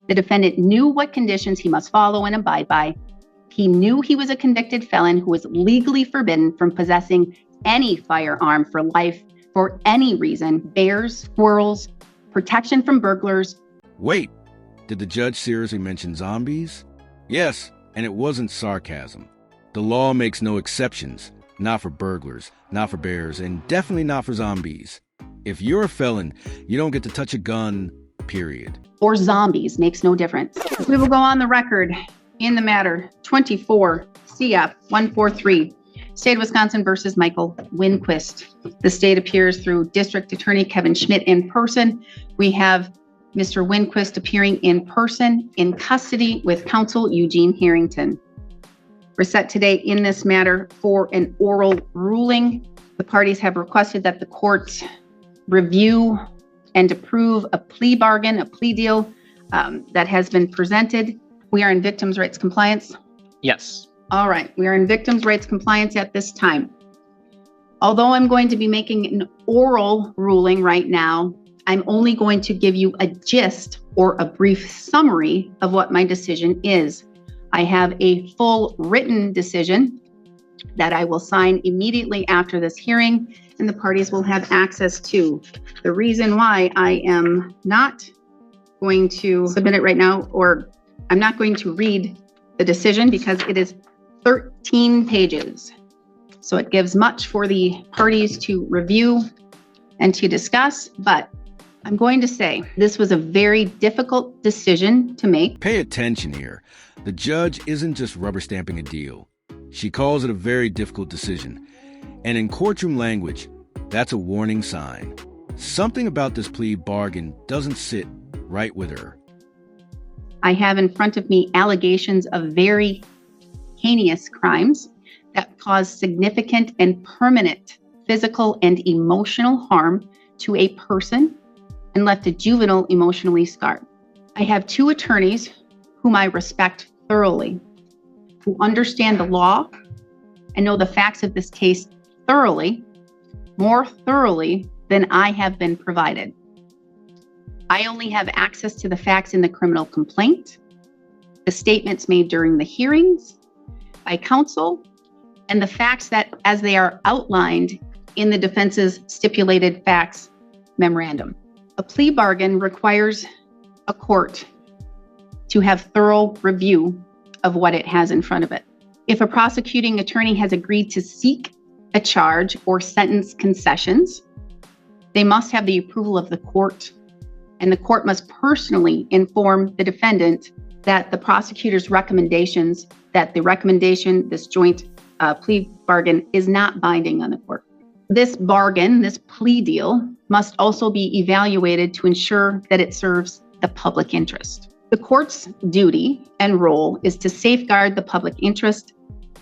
The defendant knew what conditions he must follow and abide by. He knew he was a convicted felon who was legally forbidden from possessing any firearm for life for any reason: bears, squirrels, protection from burglars. Wait, did the judge seriously mention zombies? Yes, and it wasn't sarcasm. The law makes no exceptions. Not for burglars, not for bears, and definitely not for zombies. If you're a felon, you don't get to touch a gun, period. Or zombies, makes no difference. We will go on the record in the matter 24 CF 143, State of Wisconsin versus Michael Winquist. The state appears through District Attorney Kevin Schmidt in person. We have Mr. Winquist appearing in person in custody with counsel Eugene Harrington. We're set today in this matter for an oral ruling. The parties have requested that the court review and approve a plea bargain, a plea deal that has been presented. We are in victims' rights compliance. Yes. All right, we are in victims' rights compliance at this time. Although I'm going to be making an oral ruling right now, I'm only going to give you a gist or a brief summary of what my decision is. I have a full written decision that I will sign immediately after this hearing, and the parties will have access to. The reason why I am not going to submit it right now, or I'm not going to read the decision, because it is 13 pages. So it gives much for the parties to review and to discuss, but I'm going to say this was a very difficult decision to make. Pay attention here. The judge isn't just rubber stamping a deal. She calls it a very difficult decision. And in courtroom language, that's a warning sign. Something about this plea bargain doesn't sit right with her. I have in front of me allegations of very heinous crimes that cause significant and permanent physical and emotional harm to a person and left a juvenile emotionally scarred. I have two attorneys whom I respect thoroughly, who understand the law and know the facts of this case thoroughly, more thoroughly than I have been provided. I only have access to the facts in the criminal complaint, the statements made during the hearings by counsel, and the facts that as they are outlined in the defense's stipulated facts memorandum. A plea bargain requires a court to have thorough review of what it has in front of it. If a prosecuting attorney has agreed to seek a charge or sentence concessions, they must have the approval of the court, and the court must personally inform the defendant that the prosecutor's recommendations, that the recommendation, this joint plea bargain, is not binding on the court. This bargain, this plea deal, must also be evaluated to ensure that it serves the public interest. The court's duty and role is to safeguard the public interest,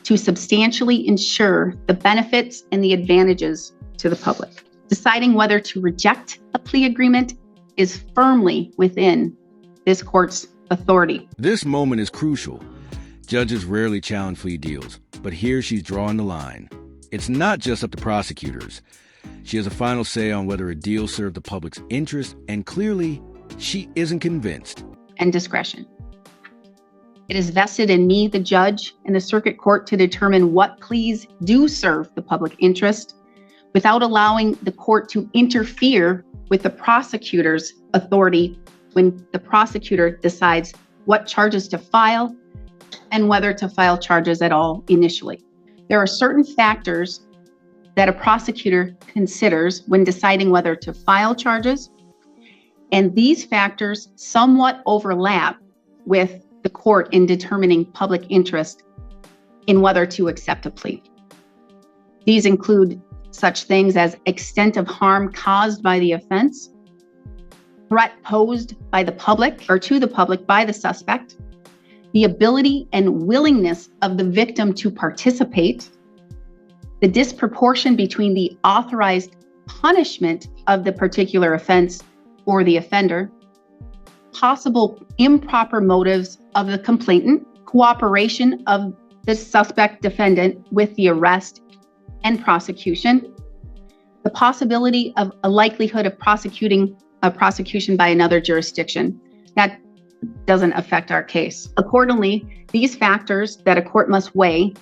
to substantially ensure the benefits and the advantages to the public. Deciding whether to reject a plea agreement is firmly within this court's authority. This moment is crucial. Judges rarely challenge plea deals, but here she's drawing the line. It's not just up to prosecutors. She has a final say on whether a deal served the public's interest, and clearly, she isn't convinced. And discretion. It is vested in me, the judge, and the circuit court to determine what pleas do serve the public interest without allowing the court to interfere with the prosecutor's authority when the prosecutor decides what charges to file and whether to file charges at all initially. There are certain factors that a prosecutor considers when deciding whether to file charges, and these factors somewhat overlap with the court in determining public interest in whether to accept a plea. These include such things as extent of harm caused by the offense, threat posed by the public or to the public by the suspect, the ability and willingness of the victim to participate, the disproportion between the authorized punishment of the particular offense or the offender, possible improper motives of the complainant, cooperation of the suspect defendant with the arrest and prosecution, the possibility of a likelihood of prosecution by another jurisdiction. That doesn't affect our case. Accordingly, these factors that a court must weigh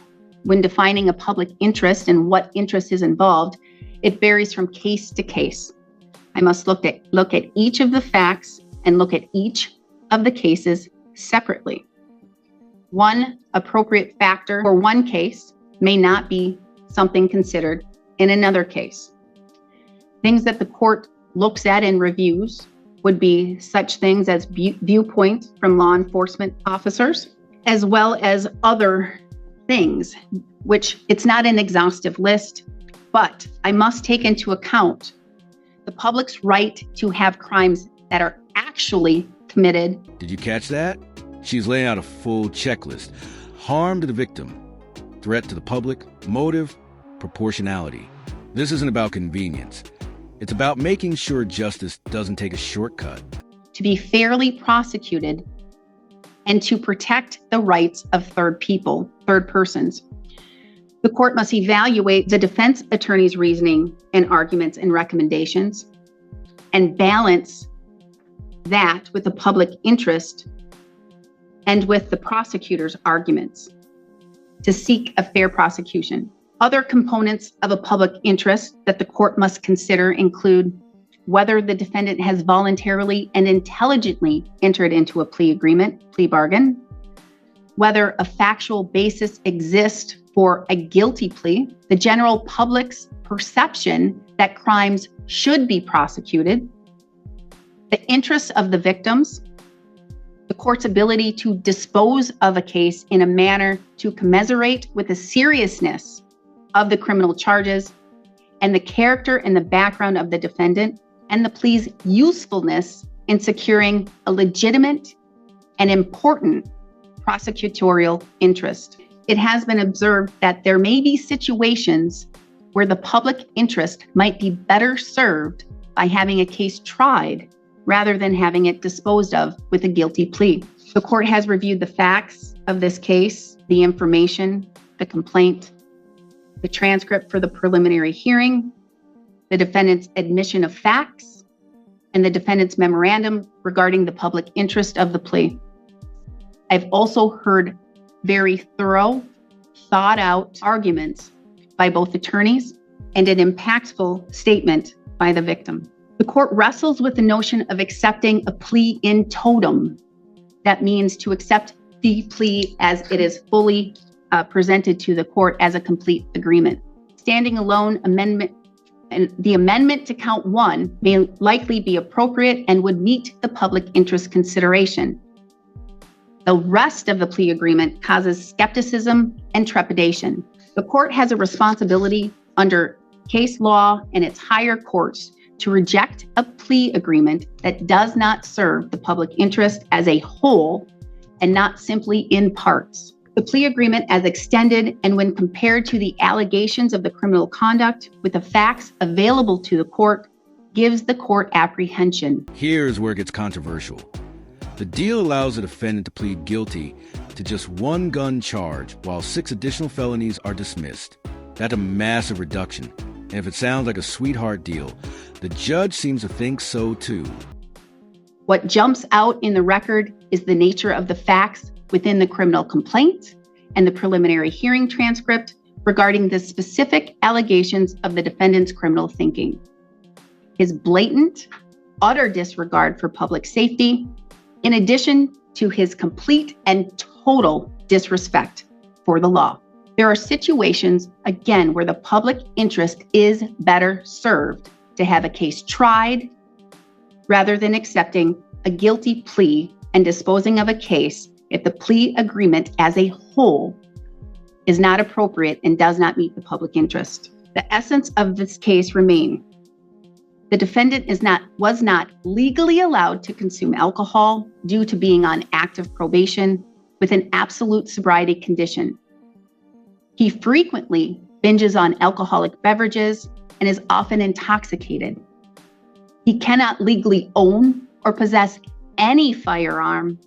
when defining a public interest and what interest is involved, it varies from case to case. I must look at each of the facts and look at each of the cases separately. One appropriate factor for one case may not be something considered in another case. Things that the court looks at and reviews would be such things as viewpoint from law enforcement officers, as well as other things, which it's not an exhaustive list, but I must take into account the public's right to have crimes that are actually committed. Did you catch that? She's laying out a full checklist. Harm to the victim, threat to the public, motive, proportionality. This isn't about convenience. It's about making sure justice doesn't take a shortcut. To be fairly prosecuted and to protect the rights of third persons. The court must evaluate the defense attorney's reasoning and arguments and recommendations and balance that with the public interest and with the prosecutor's arguments to seek a fair prosecution. Other components of a public interest that the court must consider include whether the defendant has voluntarily and intelligently entered into a plea agreement, plea bargain, whether a factual basis exists for a guilty plea, the general public's perception that crimes should be prosecuted, the interests of the victims, the court's ability to dispose of a case in a manner to commensurate with the seriousness of the criminal charges, and the character and the background of the defendant, and the plea's usefulness in securing a legitimate and important prosecutorial interest. It has been observed that there may be situations where the public interest might be better served by having a case tried rather than having it disposed of with a guilty plea. The court has reviewed the facts of this case, the information, the complaint, the transcript for the preliminary hearing, the defendant's admission of facts, and the defendant's memorandum regarding the public interest of the plea. I've also heard very thorough, thought out arguments by both attorneys and an impactful statement by the victim. The court wrestles with the notion of accepting a plea in totem. That means to accept the plea as it is fully presented to the court as a complete agreement. Standing alone, the amendment to count one may likely be appropriate and would meet the public interest consideration. The rest of the plea agreement causes skepticism and trepidation. The court has a responsibility under case law and its higher courts to reject a plea agreement that does not serve the public interest as a whole and not simply in parts. The plea agreement as extended and when compared to the allegations of the criminal conduct with the facts available to the court gives the court apprehension. Here's where it gets controversial. The deal allows the defendant to plead guilty to just one gun charge while 6 additional felonies are dismissed. That's a massive reduction. And if it sounds like a sweetheart deal, the judge seems to think so too. What jumps out in the record is the nature of the facts within the criminal complaint and the preliminary hearing transcript regarding the specific allegations of the defendant's criminal thinking. His blatant, utter disregard for public safety, in addition to his complete and total disrespect for the law. There are situations, again, where the public interest is better served to have a case tried rather than accepting a guilty plea and disposing of a case if the plea agreement as a whole is not appropriate and does not meet the public interest. The essence of this case remains: the defendant was not legally allowed to consume alcohol due to being on active probation with an absolute sobriety condition. He frequently binges on alcoholic beverages and is often intoxicated. He cannot legally own or possess any firearm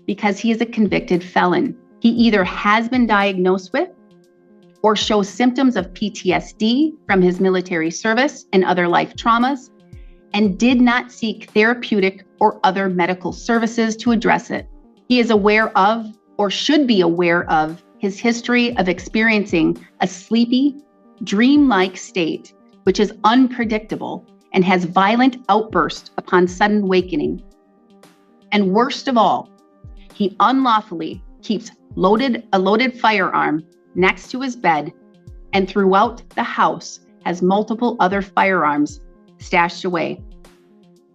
because he is a convicted felon. He either has been diagnosed with or shows symptoms of PTSD from his military service and other life traumas, and did not seek therapeutic or other medical services to address it. He is aware of, or should be aware of, his history of experiencing a sleepy, dreamlike state, which is unpredictable and has violent outbursts upon sudden wakening. And worst of all, he unlawfully keeps a loaded firearm next to his bed and throughout the house has multiple other firearms stashed away.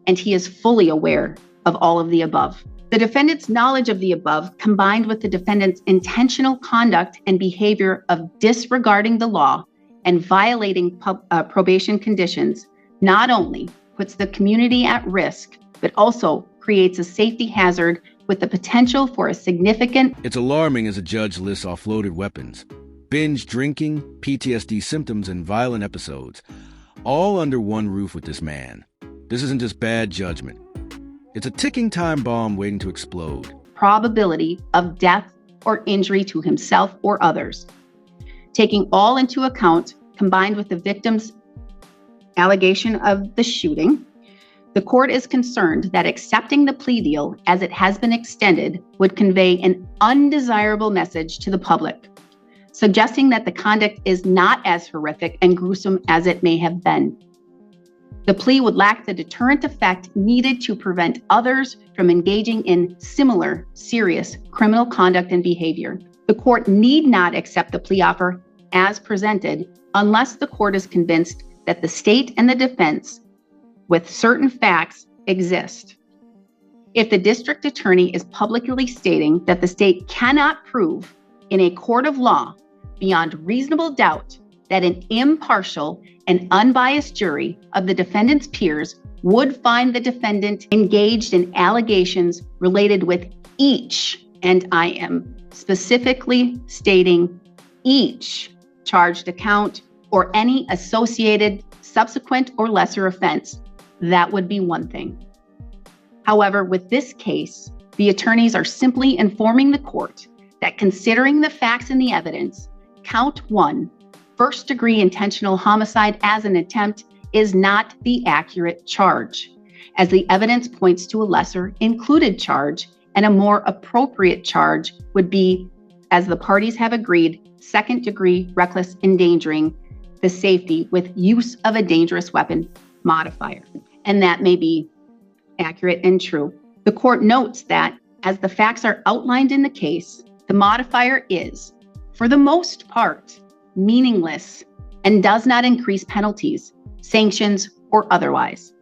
And he is fully aware of all of the above. The defendant's knowledge of the above, combined with the defendant's intentional conduct and behavior of disregarding the law and violating probation conditions, not only puts the community at risk, but also creates a safety hazard with the potential for a significant... It's alarming as a judge lists offloaded weapons, binge drinking, PTSD symptoms, and violent episodes, all under one roof with this man. This isn't just bad judgment. It's a ticking time bomb waiting to explode. Probability of death or injury to himself or others. Taking all into account, combined with the victim's allegation of the shooting, the court is concerned that accepting the plea deal as it has been extended would convey an undesirable message to the public, suggesting that the conduct is not as horrific and gruesome as it may have been. The plea would lack the deterrent effect needed to prevent others from engaging in similar serious criminal conduct and behavior. The court need not accept the plea offer as presented unless the court is convinced that the state and the defense with certain facts exist. If the district attorney is publicly stating that the state cannot prove in a court of law beyond reasonable doubt that an impartial and unbiased jury of the defendant's peers would find the defendant engaged in allegations related with each, and I am specifically stating each, charged account or any associated subsequent or lesser offense, that would be one thing. However, with this case, the attorneys are simply informing the court that considering the facts and the evidence, count 1, first-degree intentional homicide as an attempt, is not the accurate charge, as the evidence points to a lesser included charge, and a more appropriate charge would be, as the parties have agreed, second-degree reckless endangering the safety with use of a dangerous weapon modifier. And that may be accurate and true. The court notes that, as the facts are outlined in the case, the modifier is, for the most part, meaningless and does not increase penalties, sanctions, or otherwise.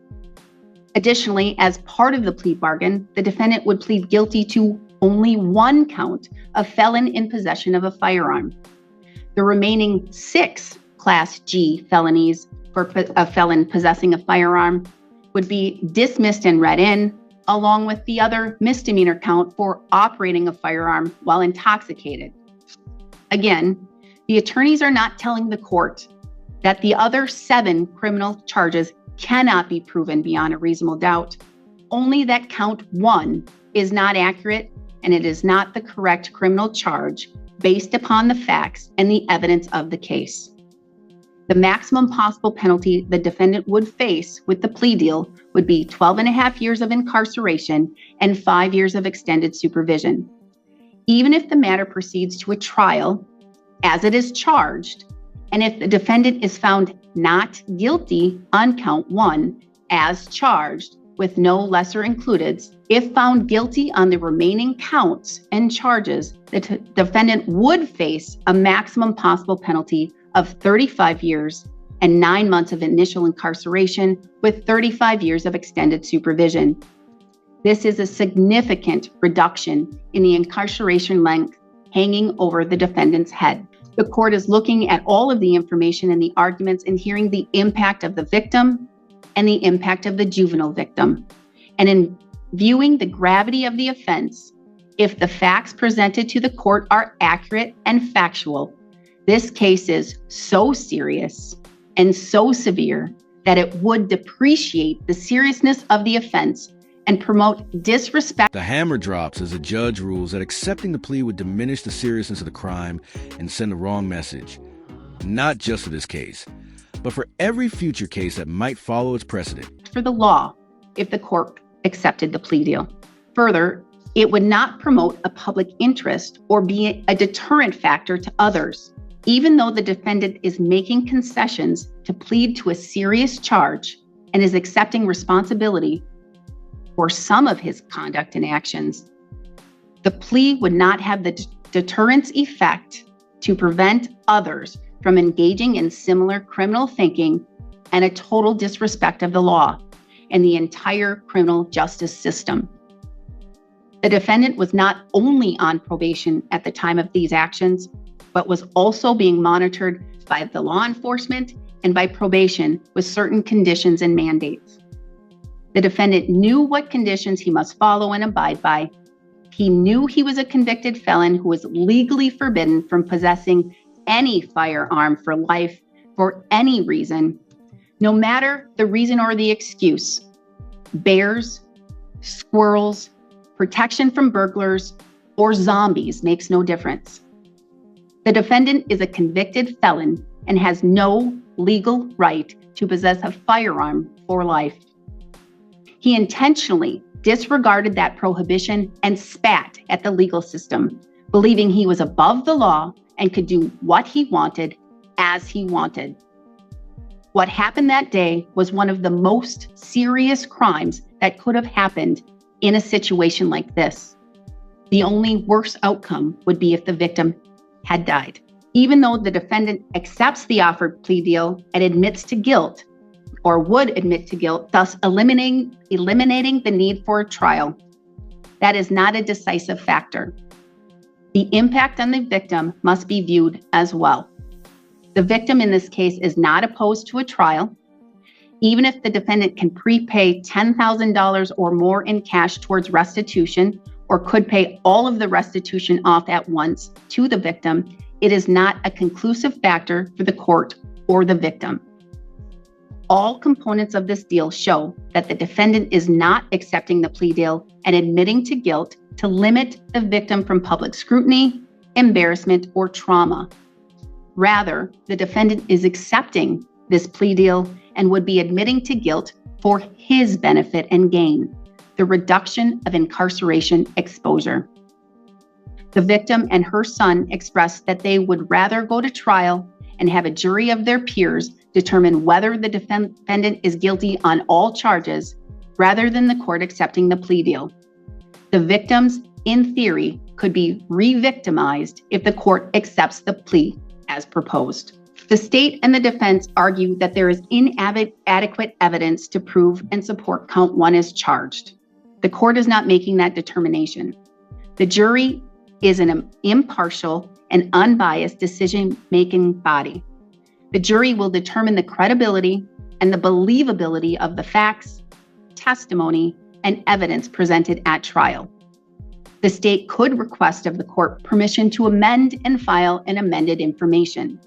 Additionally, as part of the plea bargain, the defendant would plead guilty to only 1 count of felon in possession of a firearm. The remaining 6 Class G felonies for a felon possessing a firearm would be dismissed and read in, along with the other misdemeanor count for operating a firearm while intoxicated. Again, the attorneys are not telling the court that the other 7 criminal charges cannot be proven beyond a reasonable doubt, only that count 1 is not accurate and it is not the correct criminal charge based upon the facts and the evidence of the case. The maximum possible penalty the defendant would face with the plea deal would be 12.5 years of incarceration and 5 years of extended supervision. Even if the matter proceeds to a trial, as it is charged, and if the defendant is found not guilty on count 1 as charged with no lesser included, if found guilty on the remaining counts and charges, the defendant would face a maximum possible penalty of 35 years and 9 months of initial incarceration with 35 years of extended supervision. This is a significant reduction in the incarceration length hanging over the defendant's head. The court is looking at all of the information and the arguments and hearing the impact of the victim and the impact of the juvenile victim. And in viewing the gravity of the offense, if the facts presented to the court are accurate and factual, this case is so serious and so severe that it would depreciate the seriousness of the offense and promote disrespect. The hammer drops as a judge rules that accepting the plea would diminish the seriousness of the crime and send the wrong message, not just for this case, but for every future case that might follow its precedent. for the law if the court accepted the plea deal. Further, it would not promote a public interest or be a deterrent factor to others. Even though the defendant is making concessions to plead to a serious charge and is accepting responsibility for some of his conduct and actions, the plea would not have the deterrence effect to prevent others from engaging in similar criminal thinking and a total disrespect of the law and the entire criminal justice system. The defendant was not only on probation at the time of these actions, but was also being monitored by the law enforcement and by probation with certain conditions and mandates. The defendant knew what conditions he must follow and abide by. He knew he was a convicted felon who was legally forbidden from possessing any firearm for life for any reason, no matter the reason or the excuse. Bears, squirrels, protection from burglars, or zombies makes no difference. The defendant is a convicted felon and has no legal right to possess a firearm for life. He intentionally disregarded that prohibition and spat at the legal system, believing he was above the law and could do what he wanted as he wanted. What happened that day was one of the most serious crimes that could have happened in a situation like this. The only worse outcome would be if the victim had died. Even though the defendant accepts the offered plea deal and admits to guilt, or would admit to guilt, thus eliminating the need for a trial, that is not a decisive factor. The impact on the victim must be viewed as well. The victim in this case is not opposed to a trial. Even if the defendant can prepay $10,000 or more in cash towards restitution, or could pay all of the restitution off at once to the victim, it is not a conclusive factor for the court or the victim. All components of this deal show that the defendant is not accepting the plea deal and admitting to guilt to limit the victim from public scrutiny, embarrassment, or trauma. Rather, the defendant is accepting this plea deal and would be admitting to guilt for his benefit and gain, the reduction of incarceration exposure. The victim and her son expressed that they would rather go to trial and have a jury of their peers determine whether the defendant is guilty on all charges rather than the court accepting the plea deal. The victims, in theory, could be re-victimized if the court accepts the plea as proposed. The state and the defense argue that there is inadequate evidence to prove and support count one as charged. The court is not making that determination. The jury is an impartial and unbiased decision-making body. The jury will determine the credibility and the believability of the facts, testimony, and evidence presented at trial. The state could request of the court permission to amend and file an amended information.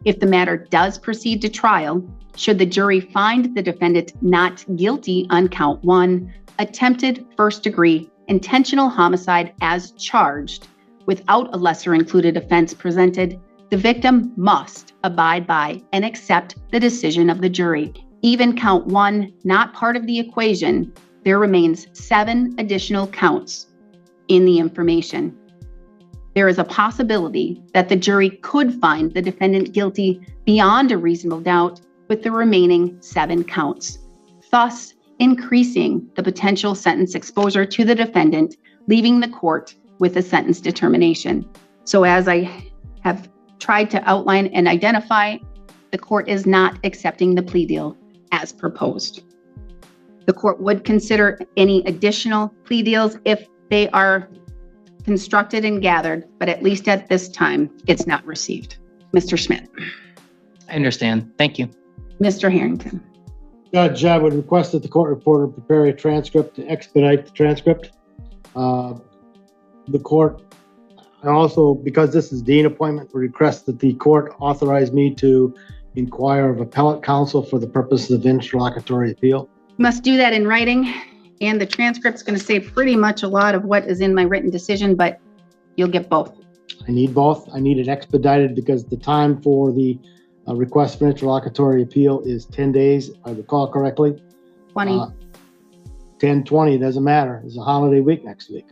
If the matter does proceed to trial, should the jury find the defendant not guilty on count one, attempted first-degree intentional homicide as charged, without a lesser included offense presented, the victim must abide by and accept the decision of the jury. Even count one not part of the equation, there remains 7 additional counts in the information. There is a possibility that the jury could find the defendant guilty beyond a reasonable doubt with the remaining 7 counts, thus increasing the potential sentence exposure to the defendant, leaving the court with a sentence determination. So as I have tried to outline and identify, the court is not accepting the plea deal as proposed. The court would consider any additional plea deals if they are constructed and gathered, but at least at this time, it's not received. Mr. Schmidt. I understand. Thank you. Mr. Harrington. Judge, I would request that the court reporter prepare a transcript to expedite the transcript. The court, and also because this is dean appointment, would request that the court authorize me to inquire of appellate counsel for the purposes of interlocutory appeal. Must do that in writing, and the transcript's going to say pretty much a lot of what is in my written decision, but you'll get both. I need both. I need it expedited because the time for the request for interlocutory appeal is 10 days, if I recall correctly. 20. 10/20, doesn't matter. It's a holiday week next week.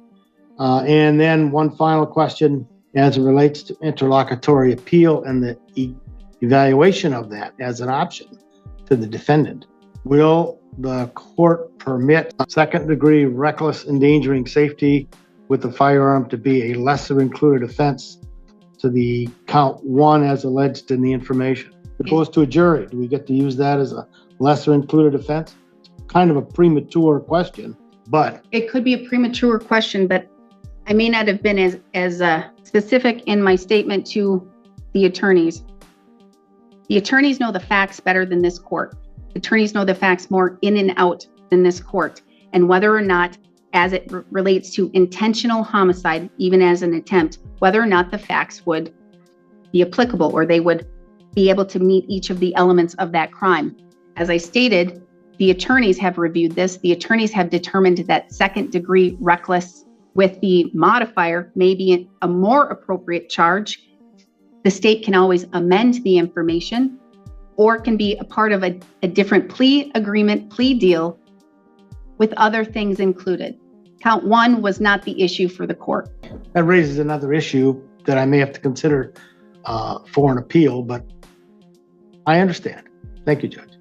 And then one final question as it relates to interlocutory appeal and the evaluation of that as an option to the defendant. Will the court permit second-degree reckless endangering safety with a firearm to be a lesser included offense to the count 1 as alleged in the information? If it goes to a jury, do we get to use that as a lesser included offense? Kind of a premature question, but It could be a premature question, but I may not have been as specific in my statement to the attorneys. The attorneys know the facts better than this court. Attorneys know the facts more in and out than this court. And whether or not, as it relates to intentional homicide, even as an attempt, whether or not the facts would be applicable or they would be able to meet each of the elements of that crime. As I stated, the attorneys have reviewed this. The attorneys have determined that second-degree reckless with the modifier may be a more appropriate charge. The state can always amend the information or can be a part of a different plea agreement, plea deal with other things included. Count 1 was not the issue for the court. that raises another issue that I may have to consider for an appeal, but I understand. Thank you, Judge.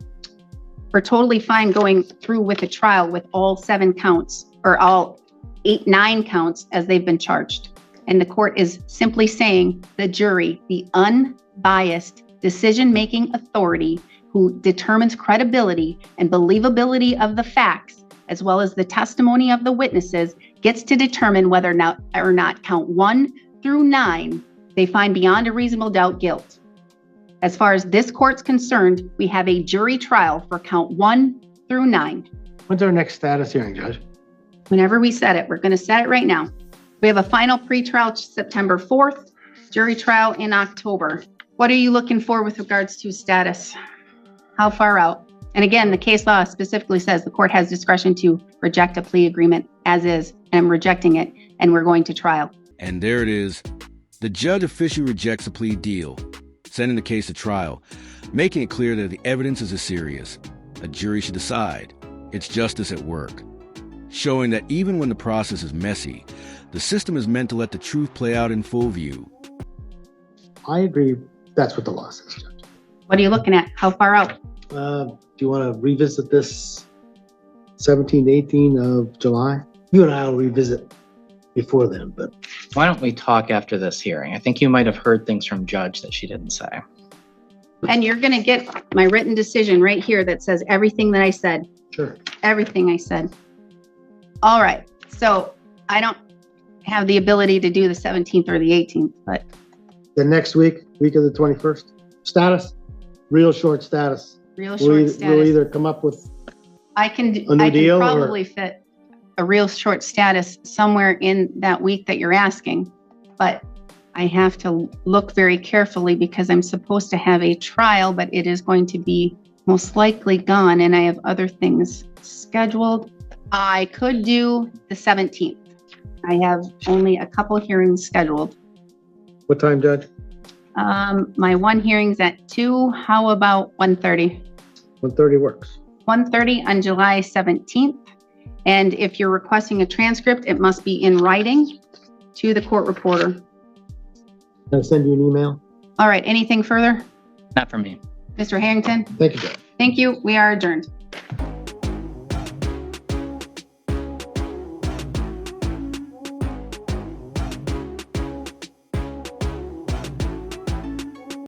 We're totally fine going through with a trial with all 7 counts or all 9 counts as they've been charged. And the court is simply saying the jury, the unbiased decision-making authority who determines credibility and believability of the facts, as well as the testimony of the witnesses, gets to determine whether or not count 1 through 9, they find beyond a reasonable doubt guilt. As far as this court's concerned, we have a jury trial for count 1 through 9. When's our next status hearing, Judge? Whenever we set it, we're going to set it right now. We have a final pretrial September 4th, jury trial in October. What are you looking for with regards to status? How far out? And again, the case law specifically says the court has discretion to reject a plea agreement as is, and I'm rejecting it, and we're going to trial. And there it is. The judge officially rejects a plea deal, sending the case to trial, making it clear that the evidence is serious. A jury should decide. It's justice at work. Showing that even when the process is messy, the system is meant to let the truth play out in full view. I agree. That's what the law says, Judge. What are you looking at? How far out? Do you want to revisit this 17, 18 of July? You and I will revisit before then, but Why don't we talk after this hearing? I think you might have heard things from Judge that she didn't say. And you're going to get my written decision right here that says everything that I said. sure. Everything I said. All right. So I don't have the ability to do the 17th or the 18th, but Then next week of the 21st, status, real short status. real We'll short either, status. we'll either come up with, I can a new deal, or- probably fit a real short status somewhere in that week that you're asking, but I have to look very carefully because I'm supposed to have a trial, but it is going to be most likely gone and I have other things scheduled. I could do the 17th. I have only a couple hearings scheduled. what time, Judge? My one hearing's at 2. How about 1:30? 1:30 works. 1:30 on July 17th. And if you're requesting a transcript, it must be in writing to the court reporter. Can I send you an email? All right, anything further? Not for me. Mr. Harrington? Thank you, Judge. Thank you. We are adjourned.